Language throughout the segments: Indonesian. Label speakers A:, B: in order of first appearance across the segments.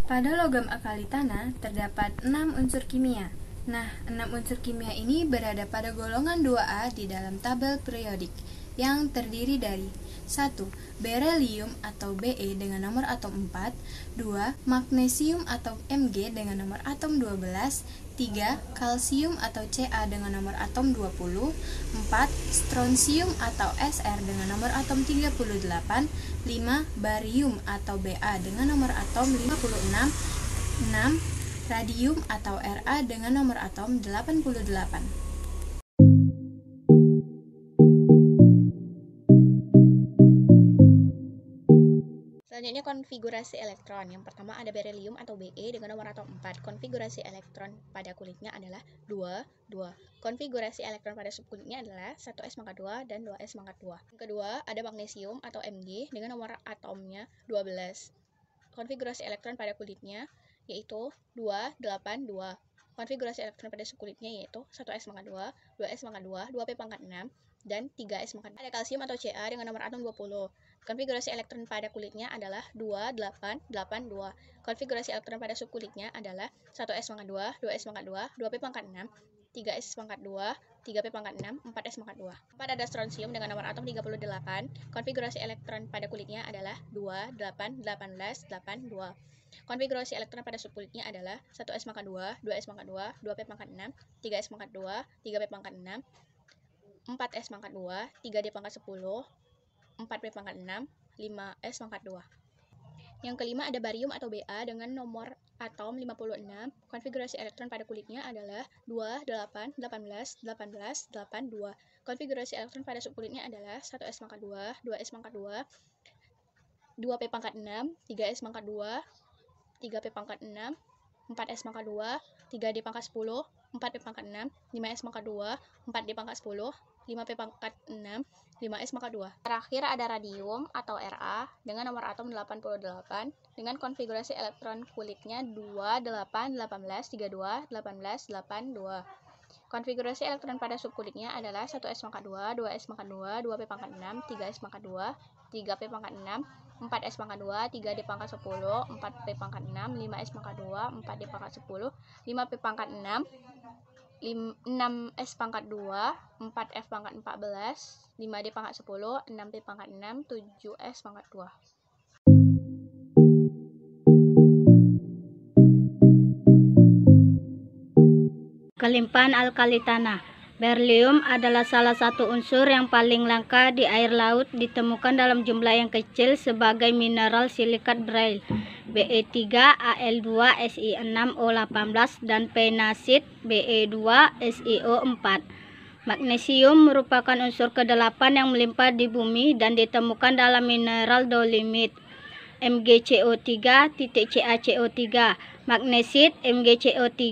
A: Pada logam alkali tanah terdapat 6 unsur kimia. Nah, 6 unsur kimia ini berada pada golongan 2A di dalam tabel periodik yang terdiri dari 1. Berelium atau Be dengan nomor atom 4, 2. Magnesium atau Mg dengan nomor atom 12, 3. Kalsium atau Ca dengan nomor atom 20, 4. Strontium atau Sr dengan nomor atom 38, 5. Barium atau Ba dengan nomor atom 56, 6. Radium atau Ra dengan nomor atom 88.
B: Selanjutnya konfigurasi elektron. Yang pertama ada berelium atau Be dengan nomor atom 4. Konfigurasi elektron pada kulitnya adalah 2, 2. Konfigurasi elektron pada subkulitnya adalah 1s mangkat 2 dan 2s mangkat 2. Yang kedua ada magnesium atau Mg dengan nomor atomnya 12. Konfigurasi elektron pada kulitnya yaitu 2, 8, 2. Konfigurasi elektron pada subkulitnya yaitu 1s mangkat 2, 2s mangkat 2, 2p pangkat 6, dan 3s mangkat 6. Ada kalsium atau Ca dengan nomor atom 20. Konfigurasi elektron pada kulitnya adalah 2, 8, 8, 2. Konfigurasi elektron pada subkulitnya adalah 1s mangkat 2, 2s mangkat 2, 2p pangkat 6, 3s mangkat 2, 3p pangkat 6, 4s mangkat 2. 4 ada strontium dengan nomor atom 38. Konfigurasi elektron pada kulitnya adalah 2, 8, 18, 8, 2. Konfigurasi elektron pada subkulitnya adalah 1s mangkat 2, 2s mangkat 2, 2p pangkat 6, 3s mangkat 2, 3p pangkat 6, 4s mangkat 2, 3d pangkat 10, 4p pangkat 6, 5s pangkat 2. Yang kelima ada barium atau Ba dengan nomor atom 56. Konfigurasi elektron pada kulitnya adalah 2, 8, 18, 18, 8, 2. Konfigurasi elektron pada subkulitnya adalah 1s mangkat 2, 2s mangkat 2, 2p pangkat 6, 3s mangkat 2, 3p pangkat 6, 4s mangkat 2, 3d pangkat 10, 4p pangkat 6, 5s mangkat 2, 4d pangkat 10, 5p pangkat 6, 5s mangkat 2. Terakhir ada radium atau Ra dengan nomor atom 88 dengan konfigurasi elektron kulitnya 2, 8, 18, 32, 18, 82. Konfigurasi elektron pada subkulitnya adalah 1s mangkat 2, 2s mangkat 2, 2p pangkat 6, 3s mangkat 2, 3p pangkat 6, 4s mangkat 2, 3d pangkat 10, 4p pangkat 6, 5s mangkat 2, 4d pangkat 10, 5p pangkat 6, 6s pangkat 2, 4f pangkat 14, 5d pangkat 10, 6p pangkat 6, 7s pangkat 2.
C: Kelimpahan alkali tanah. Berlium adalah salah satu unsur yang paling langka di air laut, ditemukan dalam jumlah yang kecil sebagai mineral silikat braille, Be3Al2Si6O18 dan penacit Be2SiO4. Magnesium merupakan unsur ke-8 yang melimpah di bumi dan ditemukan dalam mineral dolomit, MgCO3.CaCO3, magnesit MgCO3,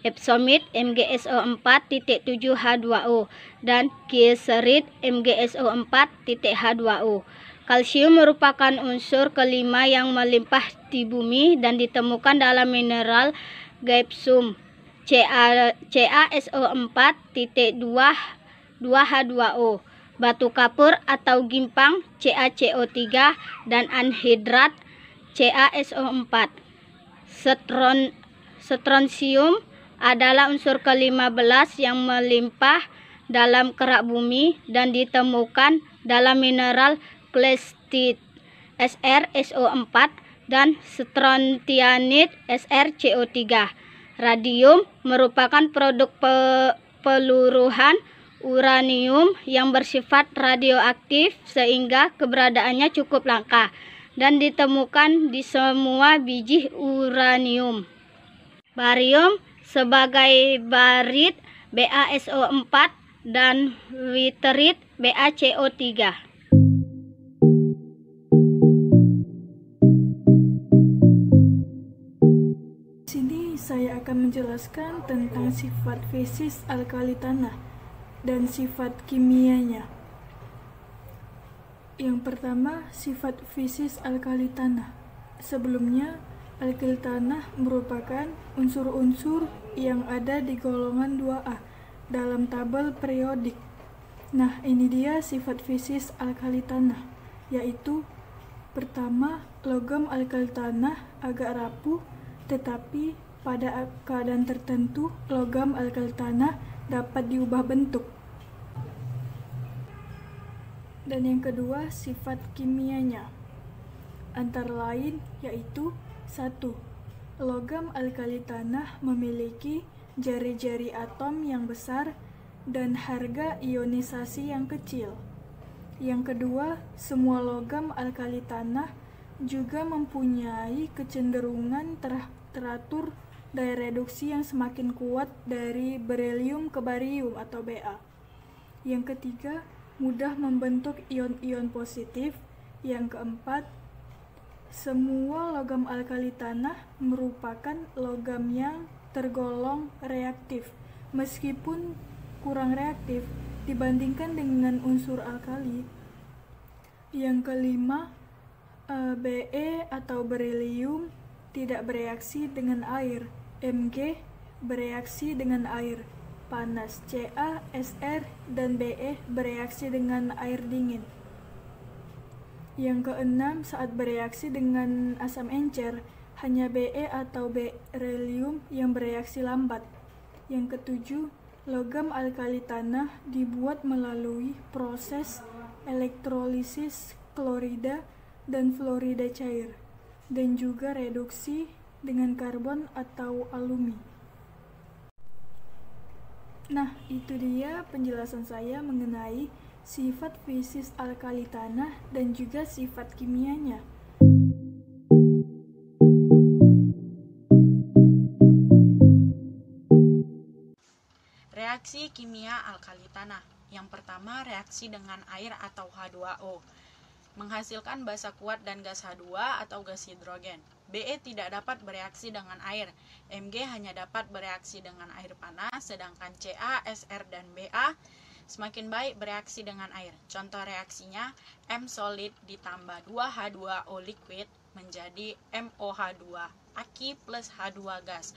C: epsomit MgSO4.7H2O, dan kieserit MgSO4.H2O. Kalsium merupakan unsur kelima yang melimpah di bumi dan ditemukan dalam mineral gypsum, CaSO4.2H2O, batu kapur atau gimpang CaCO3, dan anhidrat CaSO4. Strontium adalah unsur ke-15 yang melimpah dalam kerak bumi dan ditemukan dalam mineral klestit SrSO4 dan strontianit SrCO3. Radium merupakan produk peluruhan uranium yang bersifat radioaktif sehingga keberadaannya cukup langka dan ditemukan di semua biji uranium. Barium sebagai barit BaSO4 dan witrit BaCO3.
D: Saya akan menjelaskan tentang sifat fisis alkali tanah dan sifat kimianya. Yang pertama, sifat fisis alkali tanah. Sebelumnya, alkali tanah merupakan unsur-unsur yang ada di golongan 2A dalam tabel periodik. Nah, ini dia sifat fisis alkali tanah, yaitu Pertama, logam alkali tanah agak rapuh, tetapi pada keadaan tertentu, logam alkali tanah dapat diubah bentuk. Dan yang kedua, sifat kimianya. Antara lain yaitu 1. Logam alkali tanah memiliki jari-jari atom yang besar dan harga ionisasi yang kecil. Yang kedua, semua logam alkali tanah juga mempunyai kecenderungan teratur daya reduksi yang semakin kuat dari berelium ke barium atau Ba. Yang ketiga, mudah membentuk ion-ion positif. Yang keempat, semua logam alkali tanah merupakan logam yang tergolong reaktif, meskipun kurang reaktif dibandingkan dengan unsur alkali. Yang kelima, Be atau berelium tidak bereaksi dengan air. Mg bereaksi dengan air panas. Ca, Sr, dan Be bereaksi dengan air dingin. Yang keenam, saat bereaksi dengan asam encer, hanya Be atau berelium yang bereaksi lambat. Yang ketujuh, logam alkali tanah dibuat melalui proses elektrolisis klorida dan fluorida cair, dan juga reduksi dengan karbon atau alumi. Nah, itu dia penjelasan saya mengenai sifat fisis alkali tanah dan juga sifat kimianya.
E: Reaksi kimia alkali tanah. Yang pertama, reaksi dengan air atau H2O. Menghasilkan basa kuat dan gas H2 atau gas hidrogen. Be tidak dapat bereaksi dengan air. Mg hanya dapat bereaksi dengan air panas, sedangkan Ca, Sr, dan Ba semakin baik bereaksi dengan air. Contoh reaksinya, M solid ditambah 2H2O liquid menjadi MOH2 Aki plus H2 gas.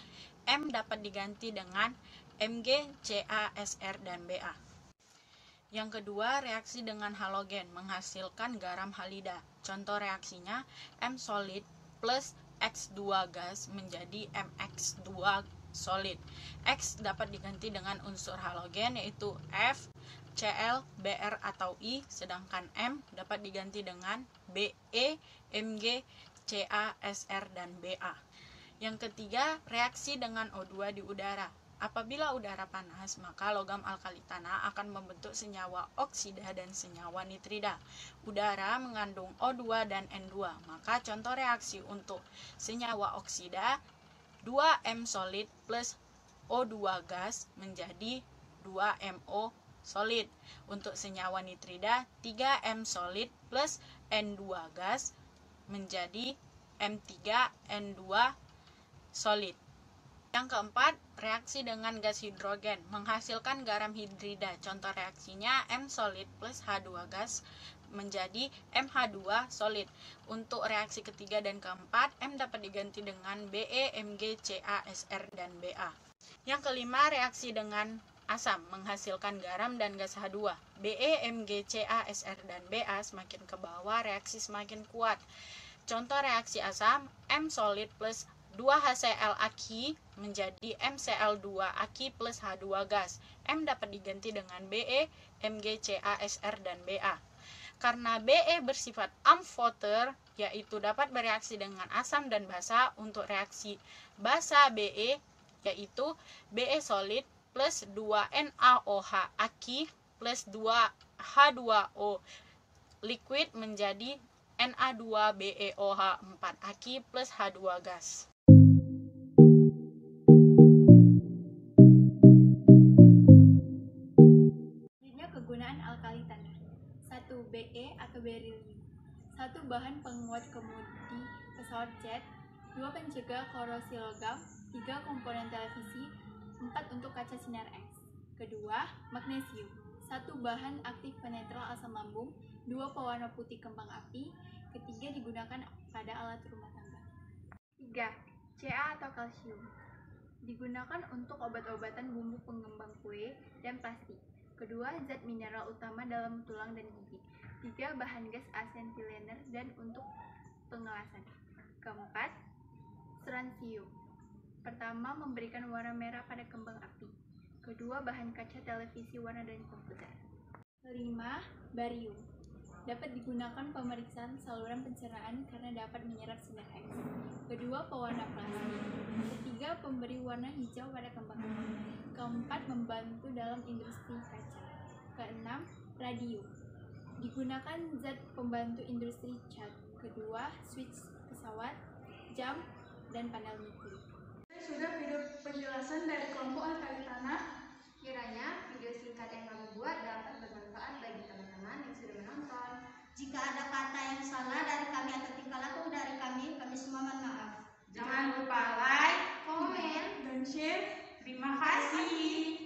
E: M dapat diganti dengan Mg, Ca, Sr, dan Ba. Yang kedua, reaksi dengan halogen menghasilkan garam halida. Contoh reaksinya, M solid plus X2 gas menjadi MX2 solid. X dapat diganti dengan unsur halogen yaitu F, Cl, Br atau I, sedangkan M dapat diganti dengan Be, Mg, Ca, Sr, dan Ba. Yang ketiga, reaksi dengan O2 di udara. Apabila udara panas, maka logam alkali tanah akan membentuk senyawa oksida dan senyawa nitrida. Udara mengandung O2 dan N2, maka contoh reaksi untuk senyawa oksida 2M solid plus O2 gas menjadi 2MO solid. Untuk senyawa nitrida 3M solid plus N2 gas menjadi M3N2 solid. Yang keempat, reaksi dengan gas hidrogen menghasilkan garam hidrida. Contoh reaksinya M solid plus H2 gas menjadi MH2 solid. Untuk reaksi ketiga dan keempat, M dapat diganti dengan Be, Mg, Ca, Sr, dan Ba. Yang kelima, reaksi dengan asam menghasilkan garam dan gas H2. Be, Mg, Ca, Sr, dan Ba semakin ke bawah, reaksi semakin kuat. Contoh reaksi asam, M solid plus 2HCl Aki menjadi MCl2 Aki plus H2 gas. M dapat diganti dengan Be, Mg, Ca, Sr, dan Ba. Karena Be bersifat amfoter, yaitu dapat bereaksi dengan asam dan basa. Untuk reaksi basa Be, yaitu Be solid plus 2NaOH Aki plus 2H2O liquid menjadi Na2BeOH4 Aki plus H2 gas.
A: Selanjutnya kegunaan alkali tanah. 1. Be atau berilium. 1. Bahan penguat kemudi pesawat jet. 2. Pencegah korosi logam. 3. Komponen televisi. 4. Untuk kaca sinar X. Kedua, magnesium. 1. Bahan aktif penetral asam lambung. 2. Pewarna putih kembang api. Ketiga, digunakan pada alat rumah tangga. 3. Ca atau kalsium. Digunakan untuk obat-obatan, bumbu pengembang kue, dan plastik. Kedua, zat mineral utama dalam tulang dan gigi. Ketiga, bahan gas asentilener dan untuk pengelasan. Keempat, strontium. Pertama, memberikan warna merah pada kembang api. Kedua, bahan kaca televisi warna dan komputer. Kelima, barium. Dapat digunakan pemeriksaan saluran pencernaan karena dapat menyerap sinar X. Kedua, pewarna plastik. Ketiga, pemberi warna hijau pada kembang api. Keempat, membantu dalam industri kaca. Keenam, radium. Digunakan zat pembantu industri cat. Kedua, switch pesawat, jam, dan panel nuklir.
D: Sudah video penjelasan dari kelompok alkali tanah.
A: Kiranya video singkat yang kami buat dapat bermanfaat bagi teman-teman yang sudah menonton.
C: Jika ada kata yang salah dari kami atau tingkah laku dari kami semua mohon maaf.
E: Jangan lupa like,
A: Komen,
D: Dan share.
E: terima kasih.